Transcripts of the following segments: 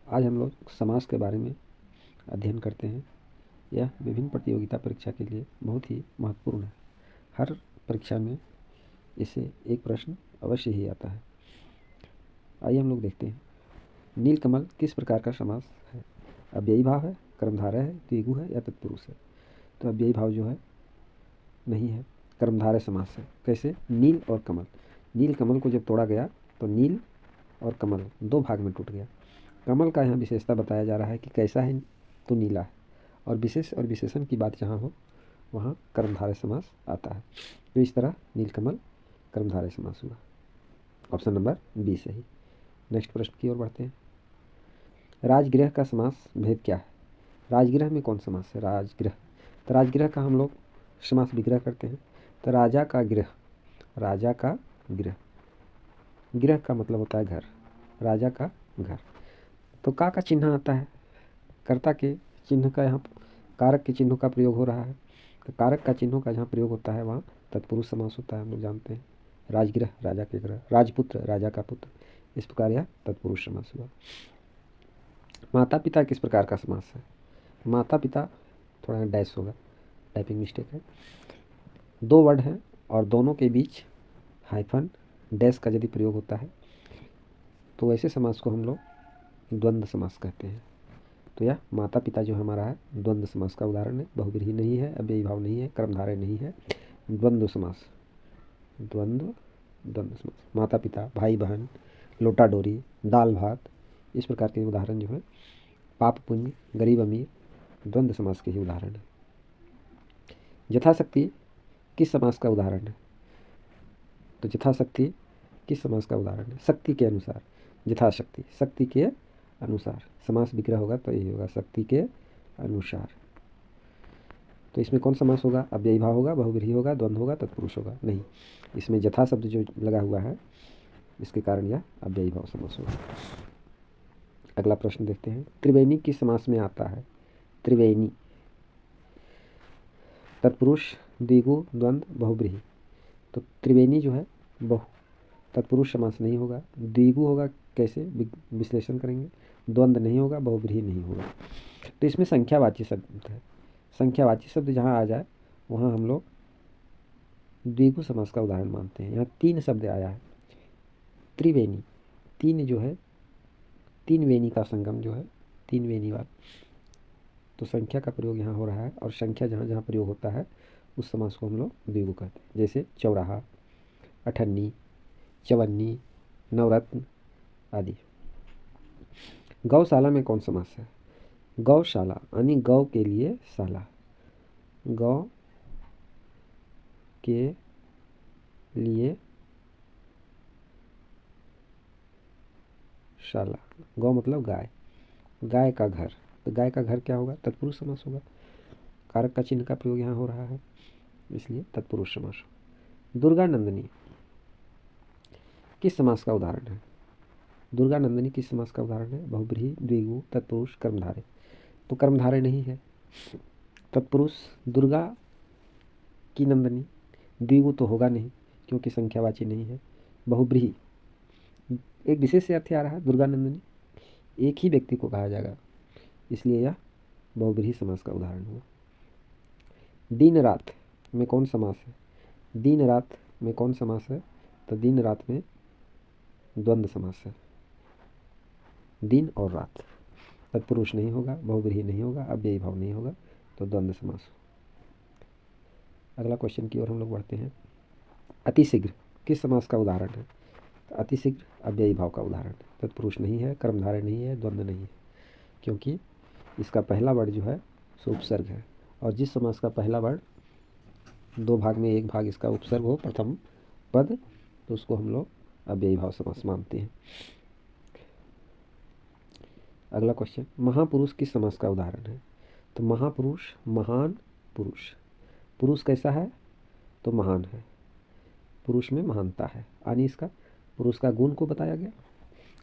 आज हम लोग समास के बारे में अध्ययन करते हैं। यह विभिन्न प्रतियोगिता परीक्षा के लिए बहुत ही महत्वपूर्ण है। हर परीक्षा में इसे एक प्रश्न अवश्य ही आता है। आइए हम लोग देखते हैं। नीलकमल किस प्रकार का समास है? अव्ययी भाव है, कर्मधारय है, द्विगु है या तत्पुरुष है? तो अव्ययी भाव जो है नहीं है, कर्मधारय समास है। कैसे? नील और कमल। नील कमल को जब तोड़ा गया तो नील और कमल दो भाग में टूट गया। कमल का यहाँ विशेषता बताया जा रहा है कि कैसा है, तो नीला है। और विशेष और विशेषण की बात जहाँ हो वहाँ कर्मधारय समास आता है। तो इस तरह नीलकमल कर्मधारय समास हुआ। ऑप्शन नंबर बी सही। नेक्स्ट प्रश्न की ओर बढ़ते हैं। राजगृह का समास भेद क्या है? राजगृह में कौन समास है? राजगृह। तो राजगृह का हम लोग समास विग्रह करते हैं। तो राजा का गृह, राजा का गृह, गृह का मतलब होता है घर, राजा का घर। तो का चिन्ह आता है, कर्ता के चिन्ह का यहाँ कारक के चिन्हों का प्रयोग हो रहा है। तो कारक का चिन्हों का जहाँ प्रयोग होता है वहाँ तत्पुरुष समास होता है, हम लोग जानते हैं। राजगृह राजा के गृह, राजपुत्र राजा का पुत्र, इस प्रकार यह तत्पुरुष समास हुआ। माता पिता किस प्रकार का समास है? माता पिता, थोड़ा डैश होगा, टाइपिंग मिस्टेक है। दो वर्ड हैं और दोनों के बीच हाइफन डैश का यदि प्रयोग होता है तो ऐसे समास को हम लोग द्वंद्व समास कहते हैं। तो यह माता पिता जो हमारा है द्वंद्व समास का उदाहरण है। बहुव्रीहि नहीं है, अव्ययी भाव नहीं है, कर्मधारय नहीं है, द्वंद्व समास। द्वंद्व समास। माता पिता, भाई बहन, लोटा डोरी, दाल भात, इस प्रकार के उदाहरण जो है पाप पुण्य, गरीब अमीर, द्वंद्व समास के ही उदाहरण है। यथाशक्ति किस समास का उदाहरण है? तो यथाशक्ति किस समास का उदाहरण है? शक्ति के अनुसार, यथाशक्ति, शक्ति के अनुसार। समास विग्रह होगा तो यही होगा, शक्ति के अनुसार। तो इसमें कौन समास होगा? अव्ययी भाव होगा, बहुव्रीहि होगा, द्वंद्व होगा, तत्पुरुष होगा? नहीं, इसमें यथा शब्द जो लगा हुआ है इसके कारण यह अव्ययी भाव समास होगा। अगला प्रश्न देखते हैं। त्रिवेणी किस समास में आता है? त्रिवेणी, तत्पुरुष, द्विगु, द्वंद्व, बहुव्रीहि। तो त्रिवेणी जो है बहु तत्पुरुष समास नहीं होगा, द्विगु होगा, कैसे विश्लेषण करेंगे, द्वंद्व नहीं होगा, बहुव्रीहि नहीं होगा। तो इसमें संख्यावाची शब्द है। संख्यावाची शब्द जहाँ आ जाए वहाँ हम लोग द्विगु समास का उदाहरण मानते हैं। यहाँ तीन शब्द आया है, त्रिवेणी, तीन जो है, तीन वेणी का संगम जो है, तीन वेणी वाला, तो संख्या का प्रयोग यहाँ हो रहा है। और संख्या जहाँ जहाँ प्रयोग होता है उस समास को हम लोग द्विगु कहते हैं। जैसे चौराहा, अठन्नी, चवन्नी, नवरत्न आदि। गौशाला में कौन समास है? गौशाला यानी गौ के लिए शाला, गौ के लिए शाला। गौ मतलब गाय, गाय का घर। तो गाय का घर क्या होगा? तत्पुरुष समास होगा। कारक का चिन्ह का प्रयोग यहाँ हो रहा है, इसलिए तत्पुरुष समास। दुर्गा नंदिनी किस समास का उदाहरण है? दुर्गा नंदिनी किस समास का उदाहरण है? बहुव्रीहि, द्विगु, तत्पुरुष, कर्मधारय। तो कर्मधारय नहीं है। तत्पुरुष दुर्गा की नंदिनी, द्विगु तो होगा नहीं क्योंकि संख्यावाची नहीं है। बहुव्रीहि एक विशेष अर्थ आ रहा है, दुर्गा नंदिनी एक ही व्यक्ति को कहा जाएगा, इसलिए यह बहुव्रीहि समास का उदाहरण हुआ। दिन रात में कौन समास है? दिन रात में कौन समास है? तो दिन रात में द्वंद्व समास है। दिन और रात, तत्पुरुष नहीं होगा, बहुव्रीहि नहीं होगा, अव्ययी भाव नहीं होगा, तो द्वंद्व समास। अगला क्वेश्चन की ओर हम लोग बढ़ते हैं। अतिशीघ्र किस समास का उदाहरण है? तो अतिशीघ्र अव्ययी भाव का उदाहरण है। तत्पुरुष नहीं है, कर्मधारय नहीं है, द्वंद्व नहीं है, क्योंकि इसका पहला वर्ड जो है सो उपसर्ग है। और जिस समास का पहला वर्ड दो भाग में एक भाग इसका उपसर्ग हो, प्रथम पद, तो उसको हम लोग अव्ययी भाव समास मानते हैं। अगला क्वेश्चन, महापुरुष किस समास का उदाहरण है? तो महापुरुष, महान पुरुष। पुरुष कैसा है? तो महान है, पुरुष में महानता है, यानी इसका पुरुष का गुण को बताया गया।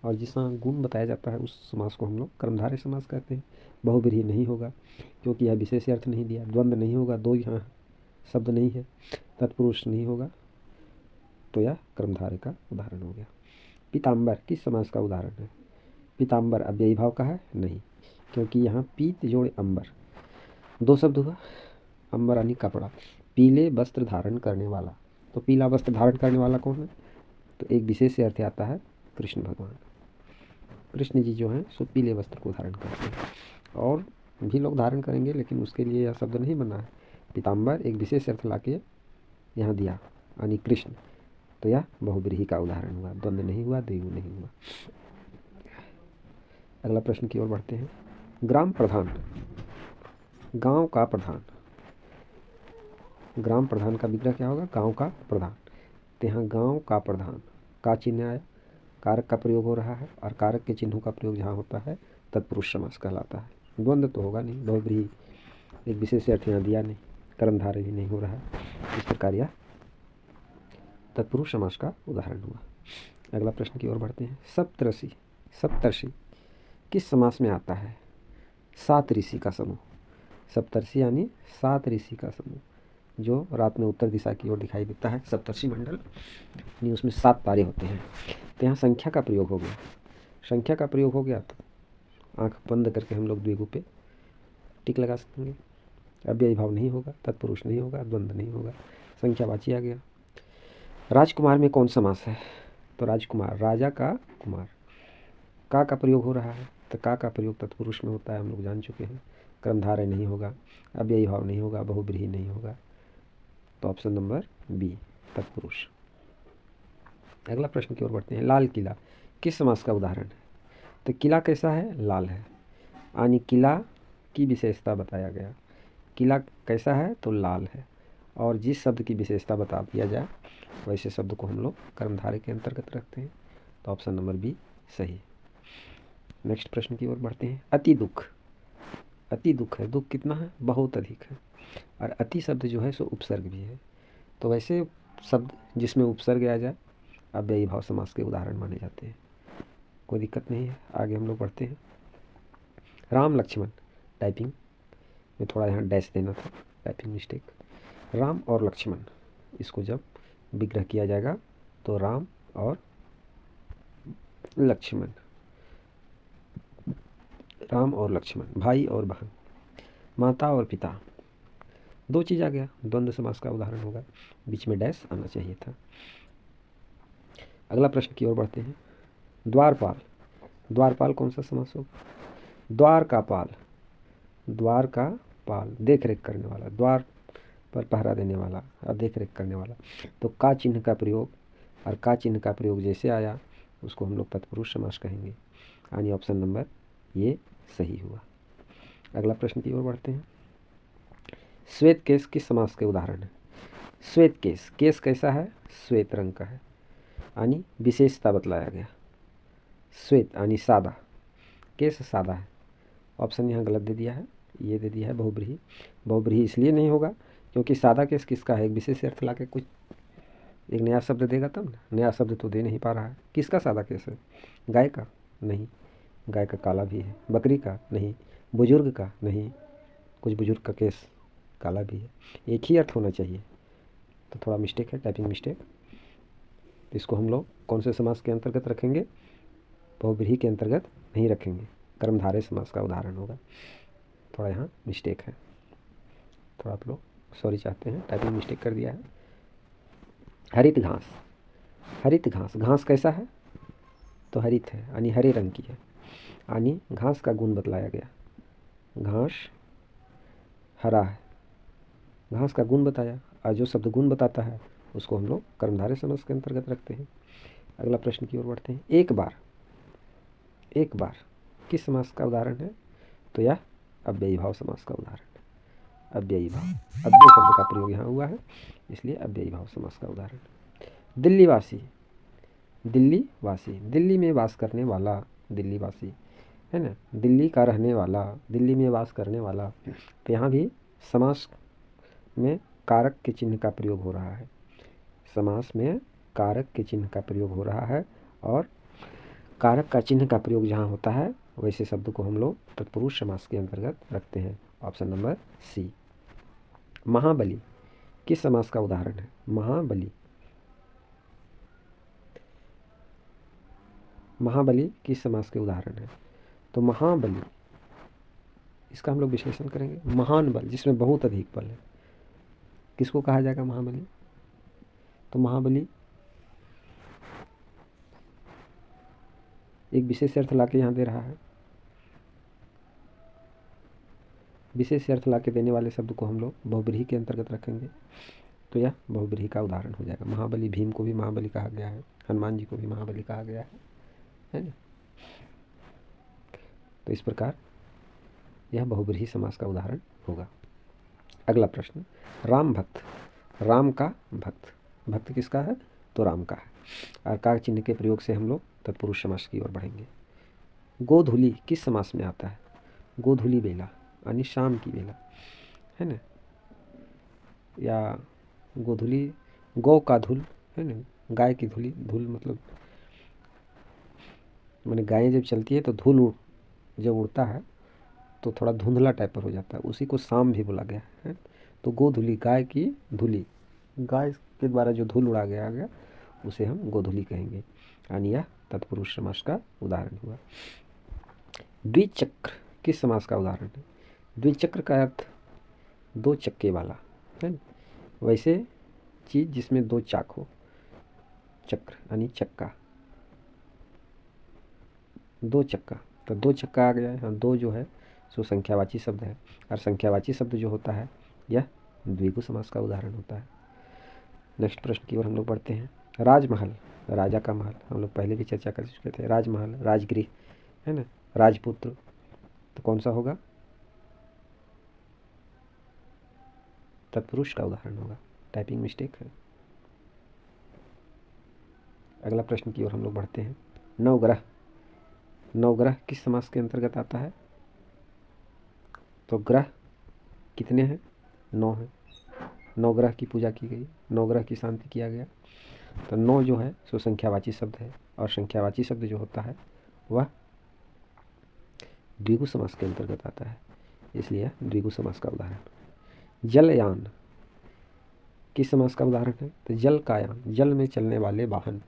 और जिस गुण बताया जाता है उस समास को हम लोग कर्मधारय समास कहते हैं। बहुव्रीहि नहीं होगा क्योंकि यह विशेष अर्थ नहीं दिया। द्वंद्व नहीं होगा, दो यहाँ शब्द नहीं है। तत्पुरुष नहीं होगा, तो यह कर्मधारय का उदाहरण हो गया। पीताम्बर किस समास का उदाहरण है? पीताम्बर अव्ययी भाव का है? नहीं, क्योंकि यहाँ पीत जोड़े अंबर, दो शब्द हुआ। अंबर यानी कपड़ा, पीले वस्त्र धारण करने वाला। तो पीला वस्त्र धारण करने वाला कौन है? तो एक विशेष से अर्थ आता है कृष्ण भगवान। कृष्ण जी जो हैं सो पीले वस्त्र को धारण करते हैं, और भी लोग धारण करेंगे, लेकिन उसके लिए यह शब्द नहीं बना है। पीताम्बर एक विशेष अर्थ ला के यहाँ दिया, यानी कृष्ण। तो यह बहुब्रीही का उदाहरण हुआ, द्वंद्व नहीं हुआ, द्विगु नहीं हुआ। अगला प्रश्न की ओर बढ़ते हैं। ग्राम प्रधान, गांव का प्रधान। ग्राम प्रधान का विग्रह क्या होगा? गांव का प्रधान। तो यहाँ गांव का प्रधान, का चिन्ह आया, कारक का प्रयोग हो रहा है, और कारक के चिन्हों का प्रयोग जहाँ होता है तत्पुरुष समास कहलाता है। द्वंद्व तो होगा नहीं, बहुब्रीही एक विशेष अर्थ यहाँ दिया नहीं, कर्मधारय भी नहीं हो रहा है। इस प्रकार यह तत्पुरुष समास का उदाहरण हुआ। अगला प्रश्न की ओर बढ़ते हैं। सप्तऋषि, सप्तर्षि किस समास में आता है? सात ऋषि का समूह। सप्तर्षि यानी सात ऋषि का समूह, जो रात में उत्तर दिशा की ओर दिखाई देता है। सप्तर्षि मंडल यानी उसमें 7 तारे होते हैं। तो यहाँ संख्या का प्रयोग हो गया, संख्या का प्रयोग हो गया तो आंख बंद करके हम लोग द्विगु पे टिक लगा सकेंगे। अव्ययी भाव नहीं होगा, तत्पुरुष नहीं होगा, द्वंद्व नहीं होगा, संख्यावाची आ गया। राजकुमार में कौन समास है? तो राजकुमार, राजा का कुमार, का प्रयोग हो रहा है। तो का प्रयोग तत्पुरुष में होता है, हम लोग जान चुके हैं। कर्मधारय नहीं होगा, अव्ययी भाव नहीं होगा, बहुब्रीही नहीं होगा। तो ऑप्शन नंबर बी तत्पुरुष। अगला प्रश्न की ओर बढ़ते हैं। लाल किला किस समास का उदाहरण है? तो किला कैसा है? लाल है, यानी किला की विशेषता बताया गया। किला कैसा है? तो लाल है, और जिस शब्द की विशेषता बता दिया जाए वैसे शब्द को हम लोग कर्मधारय के अंतर्गत रखते हैं। तो ऑप्शन नंबर बी सही। नेक्स्ट प्रश्न की ओर बढ़ते हैं। अति दुख, अति दुख है, दुख कितना है? बहुत अधिक है, और अति शब्द जो है सो उपसर्ग भी है। तो वैसे शब्द जिसमें उपसर्ग आ जाए अव्ययी भाव समास के उदाहरण माने जाते हैं, कोई दिक्कत नहीं है। आगे हम लोग बढ़ते हैं। राम लक्ष्मण, टाइपिंग में थोड़ा यहाँ डैश देना था, टाइपिंग मिस्टेक। राम और लक्ष्मण, इसको जब विग्रह किया जाएगा तो राम और लक्ष्मण, राम और लक्ष्मण, भाई और बहन, माता और पिता, दो चीज़ आ गया, द्वंद्व समास का उदाहरण होगा, बीच में डैश आना चाहिए था। अगला प्रश्न की ओर बढ़ते हैं। द्वारपाल, द्वारपाल कौन सा समास होगा? द्वार का पाल, द्वार का पाल, देख रेख करने वाला, द्वार पर पहरा देने वाला और देख रेख करने वाला। तो का चिन्ह का प्रयोग, और का चिन्ह का प्रयोग जैसे आया उसको हम लोग तत्पुरुष समास कहेंगे, यानी ऑप्शन नंबर ये सही हुआ। अगला प्रश्न की ओर बढ़ते हैं। श्वेत केश किस समास के उदाहरण है? श्वेत केश, केश कैसा है? श्वेत रंग का है, यानी विशेषता बतलाया गया। श्वेत यानी सादा, केश सादा है। ऑप्शन यहाँ गलत दे दिया है, ये दे दिया है बहुब्रीही। बहुब्रीही इसलिए नहीं होगा क्योंकि सादा केस किसका है? एक विशेष अर्थ ला के कुछ एक नया शब्द देगा तब ना, नया शब्द तो दे नहीं पा रहा है। किसका सादा केस है? गाय का? नहीं, गाय का काला भी है। बकरी का? नहीं। बुजुर्ग का? नहीं, कुछ बुजुर्ग का केस काला भी है। एक ही अर्थ होना चाहिए, तो थोड़ा मिस्टेक है, टाइपिंग मिस्टेक। तो इसको हम लोग कौन से समास के अंतर्गत रखेंगे? बहुब्रीही के अंतर्गत नहीं रखेंगे, कर्मधारय समास का उदाहरण होगा। थोड़ा यहाँ मिस्टेक है, थोड़ा आप लोग सॉरी चाहते हैं, टाइपिंग मिस्टेक कर दिया है। हरित घास, हरित घास, घास कैसा है? तो हरित है, यानी हरे रंग की है, यानी घास का गुण बतलाया गया। घास हरा है, घास का गुण बताया, और जो शब्द गुण बताता है उसको हम लोग कर्मधारय समास के अंतर्गत रखते हैं। अगला प्रश्न की ओर बढ़ते हैं। एक बार, एक बार किस समास का उदाहरण है? तो यह अव्ययी भाव समास का उदाहरण है। अव्ययी भाव, अव्यय शब्द का प्रयोग यहाँ हुआ है, इसलिए अव्ययी भाव समास का उदाहरण। दिल्ली वासी, दिल्ली वासी, दिल्ली में वास करने वाला, दिल्ली वासी है ना, दिल्ली का रहने वाला, दिल्ली में वास करने वाला। तो यहाँ भी समास में कारक के चिन्ह का प्रयोग हो रहा है, समास में कारक के चिन्ह का प्रयोग हो रहा है, और कारक का चिन्ह का प्रयोग जहाँ होता है वैसे शब्द को हम लोग तत्पुरुष समास के अंतर्गत रखते हैं। Option number C. महाबली किस समास का उदाहरण है? महाबली, महाबली किस समास के उदाहरण है? तो महाबली, इसका हम लोग विश्लेषण करेंगे। महान बल, जिसमें बहुत अधिक बल है, किसको कहा जाएगा महाबली? तो महाबली एक विशेष अर्थ लाके यहाँ दे रहा है। विशेष अर्थ लाके देने वाले शब्द को हम लोग बहुब्रीहि के अंतर्गत रखेंगे, तो यह बहुब्रीहि का उदाहरण हो जाएगा। महाबली, भीम को भी महाबली कहा गया है, हनुमान जी को भी महाबली कहा गया है ना। तो इस प्रकार यह बहुब्रीहि समास का उदाहरण होगा। अगला प्रश्न, राम भक्त, राम का भक्त, भक्त किसका है? तो राम का है। और का चिन्ह के प्रयोग से हम लोग तत्पुरुष समास की ओर बढ़ेंगे। गोधूली किस समास में आता है? गोधूली बेला, यानी शाम की बेला, है ना। या गोधूली, गौ का धूल, है ना, गाय की धूली, धूल मतलब मैंने गायें जब चलती है तो धूल जब उड़ता है तो थोड़ा धुंधला टाइप पर हो जाता है, उसी को शाम भी बोला गया है। तो गोधूली, गाय की धूली, गाय के द्वारा जो धूल उड़ा गया उसे हम गोधूली कहेंगे, यानी यह तत्पुरुष समास का उदाहरण हुआ। द्विचक्र किस समास का उदाहरण है? द्विचक्र का अर्थ दो चक्के वाला, है ना। वैसे चीज जिसमें दो चाक हो, चक्र यानी चक्का, दो चक्का। तो दो चक्का आ गया है। हाँ, दो जो है सो संख्यावाची शब्द है, और संख्यावाची शब्द जो होता है यह द्विगु समास का उदाहरण होता है। नेक्स्ट प्रश्न की ओर हम लोग बढ़ते हैं। राजमहल, राजा का महल, हम लोग पहले भी चर्चा कर चुके थे। राजमहल, राजगृह, है ना, राजपुत्र, तो कौन सा होगा? तत्पुरुष का उदाहरण होगा। टाइपिंग मिस्टेक है। अगला प्रश्न की ओर हम लोग बढ़ते हैं। नवग्रह, नवग्रह किस समास के अंतर्गत आता है? तो ग्रह कितने हैं? 9 हैं। नवग्रह की पूजा की गई, नवग्रह की शांति किया गया। तो 9 जो है सो संख्यावाची शब्द है, और संख्यावाची शब्द जो होता है वह द्विगु समास के अंतर्गत आता है, इसलिए द्विगु समास का उदाहरण। जलयान किस समास का उदाहरण है? तो जल का यान, जल में चलने वाले वाहन,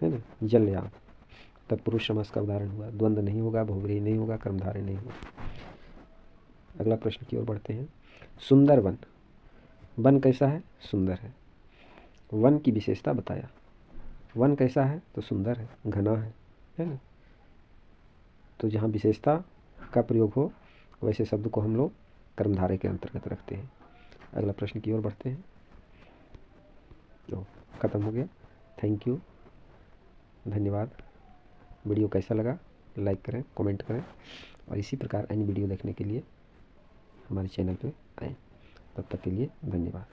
है ना, जलयान तत्पुरुष समास का उदाहरण हुआ। द्वंद्व नहीं होगा, बहुब्रीहि नहीं होगा, कर्मधारय नहीं होगा। अगला प्रश्न की ओर बढ़ते हैं। सुंदर वन, वन कैसा है? सुंदर है। वन की विशेषता बताया। वन कैसा है? तो सुंदर है, घना है ना। तो जहाँ विशेषता का प्रयोग हो वैसे शब्द को हम लोग कर्मधारय के अंतर्गत रखते हैं। अगला प्रश्न की ओर बढ़ते हैं। खत्म हो गया। थैंक यू, धन्यवाद। वीडियो कैसा लगा लाइक करें, कमेंट करें, और इसी प्रकार अन्य वीडियो देखने के लिए हमारे चैनल पे आएँ। तब तक के लिए धन्यवाद।